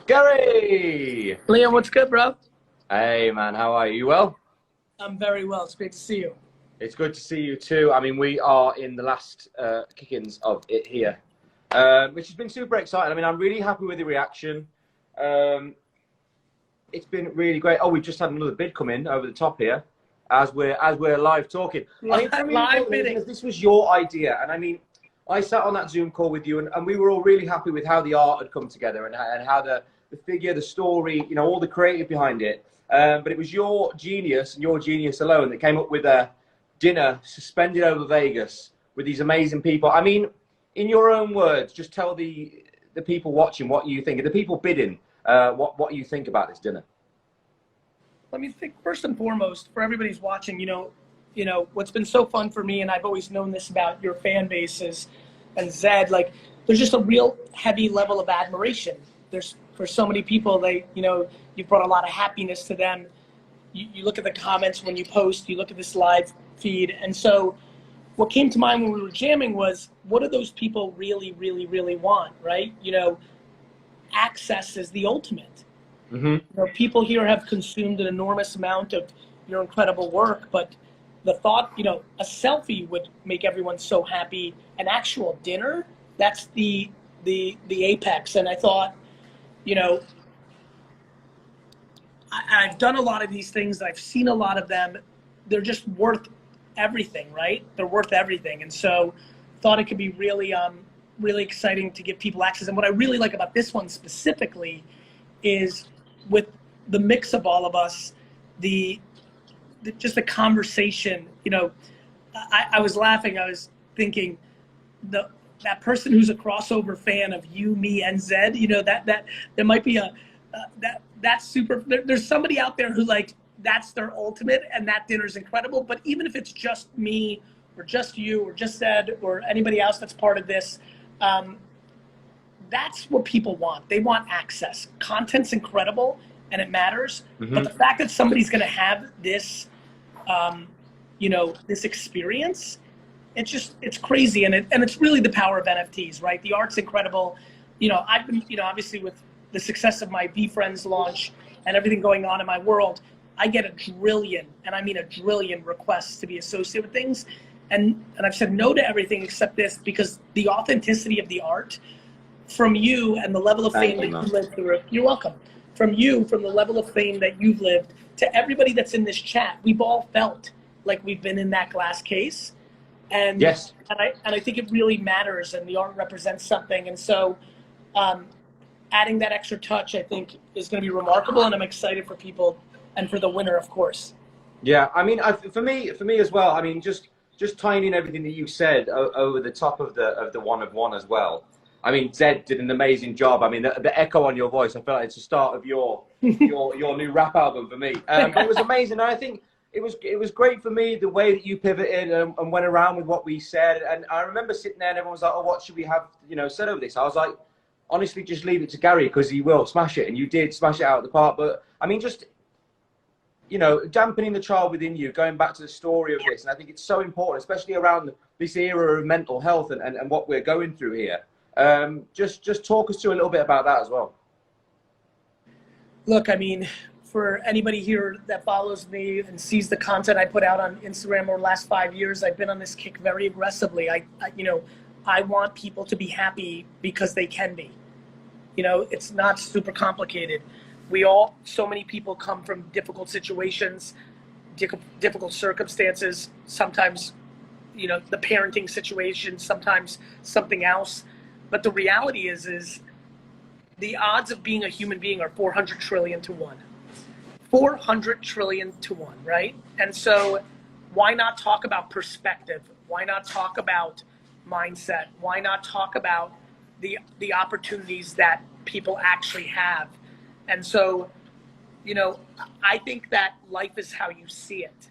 Gary! Liam, what's good, bro? Hey, man, how are you? You well? I'm very well. It's great to see you. It's good to see you too. I mean, we are in the last kick-ins of it here, which has been super exciting. I mean, I'm really happy with the reaction. It's been really great. Oh, we've just had another bid come in over the top here as we're live talking. I mean, for me, Live bidding. this was your idea, and I mean, I sat on that Zoom call with you, and we were all really happy with how the art had come together and how the figure, the story, you know, all the creative behind it. But it was your genius and your genius alone that came up with a dinner suspended over Vegas with these amazing people. I mean, in your own words, just tell the people watching what you think, and the people bidding, what you think about this dinner. Let me think. First and foremost, for everybody who's watching, you know what's been so fun for me, and I've always known this about your fan bases and Zed. Like, there's just a real heavy level of admiration. There's for so many people, you brought a lot of happiness to them. You look at the comments when you post, you look at this live feed, and so what came to mind when we were jamming was, what do those people really, really, really want, right? You know, access is the ultimate. Mm-hmm. You know, people here have consumed an enormous amount of your incredible work, but the thought, you know, a selfie would make everyone so happy. An actual dinner, that's the apex. And I thought, you know, I've done a lot of these things. I've seen a lot of them. They're just worth everything, right? They're worth everything. And so thought it could be really, really exciting to give people access. And what I really like about this one specifically is, with the mix of all of us, just the conversation. You know, I was laughing. I was thinking, that person who's a crossover fan of you, me, and Zed. You know, that there might be that's super. There's somebody out there who, like, that's their ultimate, and that dinner's incredible. But even if it's just me, or just you, or just Zed, or anybody else that's part of this, that's what people want. They want access. Content's incredible, and it matters. Mm-hmm. But the fact that somebody's going to have this, you know, this experience, it's crazy. And it's really the power of NFTs, right? The art's incredible. You know, I've been, you know, obviously with the success of my VeeFriends launch and everything going on in my world, I get a trillion, and I mean a trillion, requests to be associated with things. And I've said no to everything except this, because the authenticity of the art, from you and the level of fame that you lived through, you're welcome. From you, from the level of fame that you've lived, to everybody that's in this chat, we've all felt like we've been in that glass case. And yes, and I think it really matters, and the art represents something. And so adding that extra touch, I think, is going to be remarkable, and I'm excited for people and for the winner, of course. Yeah, I mean, for me as well. I mean, just tying in everything that you said over the top of the one of one as well. I mean, Zed did an amazing job. I mean, the echo on your voice, I felt like it's the start of your new rap album for me. But it was amazing. And I think it was great for me, the way that you pivoted and went around with what we said. And I remember sitting there and everyone was like, oh, what should we have, you know, said over this? I was like, honestly, just leave it to Gary, because he will smash it. And you did smash it out of the park. But I mean, just, you know, dampening the child within you, going back to the story of this. And I think it's so important, especially around this era of mental health and what we're going through here. Just talk us through a little bit about that as well. Look, I mean, for anybody here that follows me and sees the content I put out on Instagram over the last 5 years, I've been on this kick very aggressively. I want people to be happy because they can be. You know, it's not super complicated. So many people come from difficult situations, difficult circumstances, sometimes, you know, the parenting situation, sometimes something else. But the reality is the odds of being a human being are 400 trillion to 1. 400 trillion to 1, right? And so why not talk about perspective? Why not talk about mindset? Why not talk about the opportunities that people actually have? And so, you know, I think that life is how you see it.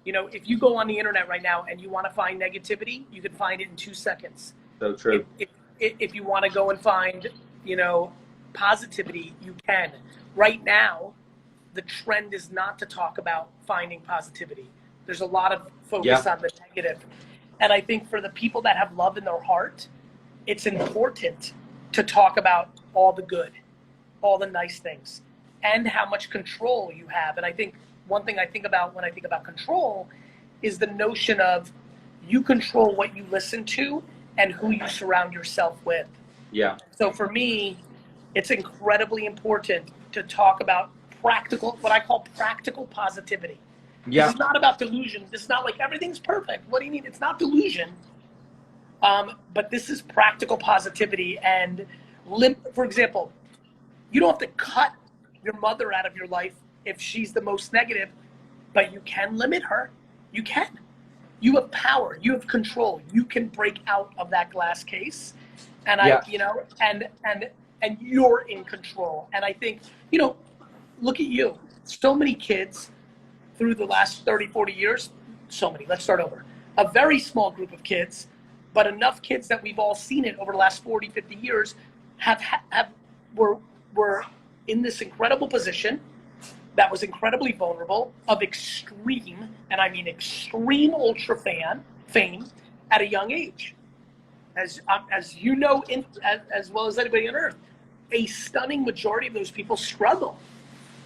You know, if you go on the internet right now and you want to find negativity, you can find it in 2 seconds. So true. If you want to go and find, you know, positivity, you can. Right now, the trend is not to talk about finding positivity. There's a lot of focus on the negative. And I think for the people that have love in their heart, it's important to talk about all the good. all the nice things and how much control you have. And I think one thing I think about when I think about control is the notion of you control what you listen to and who you surround yourself with. Yeah. So for me, it's incredibly important to talk about practical, what I call practical positivity. Yeah. This is not about delusion. This is not like everything's perfect. What do you mean? It's not delusion. But this is practical positivity. And for example, you don't have to cut your mother out of your life if she's the most negative, but you can limit her. You can. You have power. You have control. You can break out of that glass case. And and you're in control. And I think, look at you. So many kids through the last 30, 40 years, let's start over. A very small group of kids, but enough kids that we've all seen it over the last 40, 50 years were in this incredible position that was incredibly vulnerable, of extreme, and I mean extreme ultra fame at a young age. As you know, as well as anybody on earth, a stunning majority of those people struggle.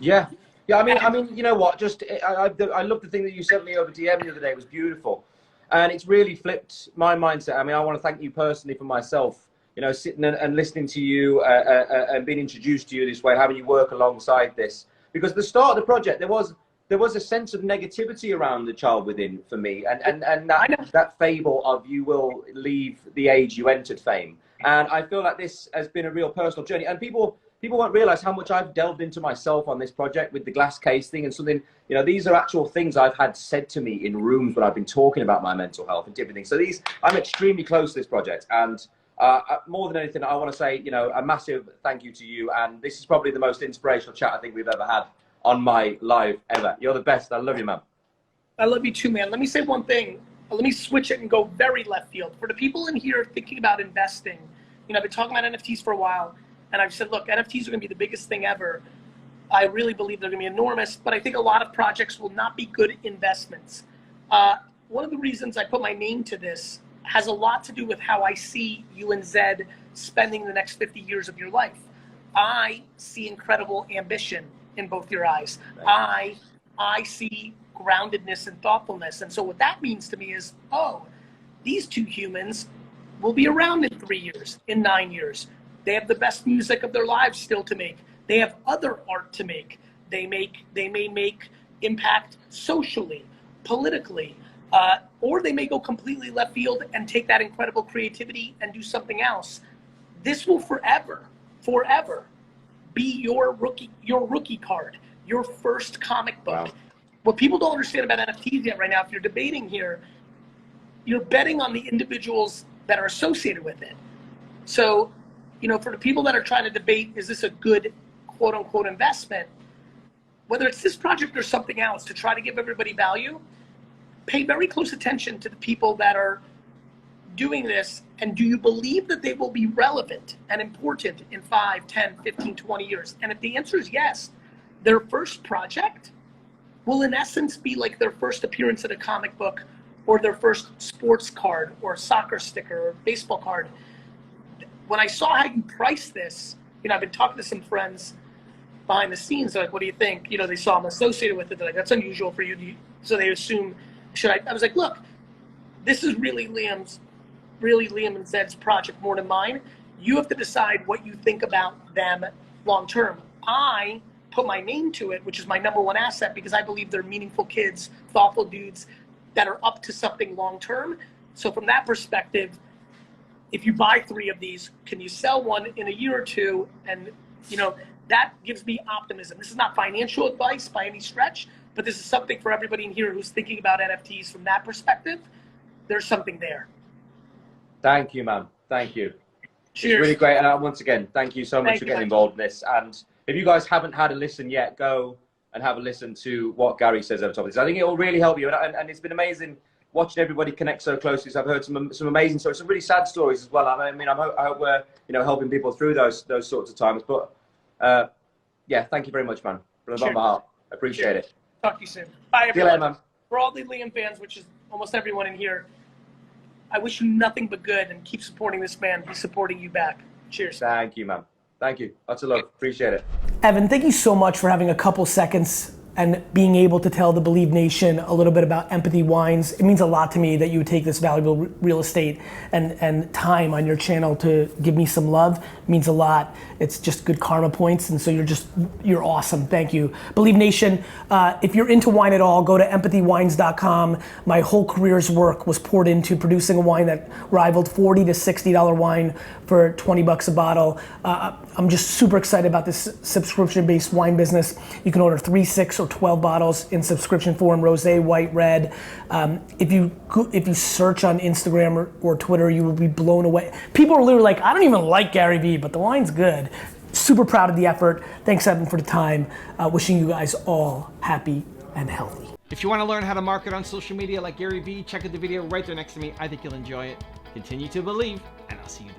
Yeah. I mean, you know what? I love the thing that you sent me over DM the other day. It was beautiful, and it's really flipped my mindset. I mean, I want to thank you personally for myself. Sitting and listening to you and being introduced to you this way, having you work alongside this. Because at the start of the project, there was a sense of negativity around the child within for me, and that fable of you will leave the age you entered fame. And I feel like this has been a real personal journey, and people won't realize how much I've delved into myself on this project with the glass case thing and something. These are actual things I've had said to me in rooms when I've been talking about my mental health and different things. So I'm extremely close to this project, and more than anything, I want to say, a massive thank you to you. And this is probably the most inspirational chat I think we've ever had on my live ever. You're the best. I love you, man. I love you too, man. Let me say one thing. Let me switch it and go very left field. For the people in here thinking about investing, I've been talking about NFTs for a while, and I've said, look, NFTs are going to be the biggest thing ever. I really believe they're going to be enormous, but I think a lot of projects will not be good investments. One of the reasons I put my name to this has a lot to do with how I see you and Zed spending the next 50 years of your life. I see incredible ambition in both your eyes. I see groundedness and thoughtfulness. And so what that means to me is, these two humans will be around in 3 years, in 9 years. They have the best music of their lives still to make. They have other art to make. They may make impact socially, politically, or they may go completely left field and take that incredible creativity and do something else. This will forever be your rookie card, your first comic book. Wow. What people don't understand about NFTs yet right now, if you're debating here, you're betting on the individuals that are associated with it. So, for the people that are trying to debate, is this a good quote unquote investment? Whether it's this project or something else, to try to give everybody value, pay very close attention to the people that are doing this, and do you believe that they will be relevant and important in 5, 10, 15, 20 years? And if the answer is yes, their first project will in essence be like their first appearance at a comic book, or their first sports card or soccer sticker or baseball card. When I saw how you priced this, I've been talking to some friends behind the scenes, they're like, what do you think? They saw I'm associated with it. They're like, that's unusual for you. So they assume, I was like, look, this is really Liam and Zed's project more than mine. You have to decide what you think about them long term. I put my name to it, which is my number one asset, because I believe they're meaningful kids, thoughtful dudes that are up to something long term. So from that perspective, if you buy 3 of these, can you sell one in a year or two? And that gives me optimism. This is not financial advice by any stretch, but this is something for everybody in here who's thinking about NFTs from that perspective. There's something there. Thank you, man. Thank you. Cheers. It's really great. And once again, thank you so much for getting involved in this. And if you guys haven't had a listen yet, go and have a listen to what Gary says over top of this. I think it will really help you. And it's been amazing watching everybody connect so closely. So I've heard some amazing stories, some really sad stories as well. I mean, I hope we're helping people through those sorts of times. But yeah, thank you very much, man. From the bottom of my heart, I appreciate it. Talk to you soon. Bye, everyone. See you later, man. For all the Liam fans, which is almost everyone in here, I wish you nothing but good, and keep supporting this man. He's supporting you back. Cheers. Thank you, man. Thank you. Lots of love. Appreciate it. Evan, thank you so much for having a couple seconds and being able to tell the Believe Nation a little bit about Empathy Wines. It means a lot to me that you would take this valuable real estate and time on your channel to give me some love. It means a lot. It's just good karma points, and so you're awesome. Thank you. Believe Nation, if you're into wine at all, go to empathywines.com. My whole career's work was poured into producing a wine that rivaled $40 to $60 wine for 20 bucks a bottle. I'm just super excited about this subscription-based wine business. You can order 3, 6, or 12 bottles in subscription form, rosé, white, red. If you search on Instagram or Twitter, you will be blown away. People are literally like, I don't even like Gary Vee, but the wine's good. Super proud of the effort. Thanks, Evan, for the time. Wishing you guys all happy and healthy. If you want to learn how to market on social media like Gary Vee, check out the video right there next to me. I think you'll enjoy it. Continue to believe, and I'll see you there.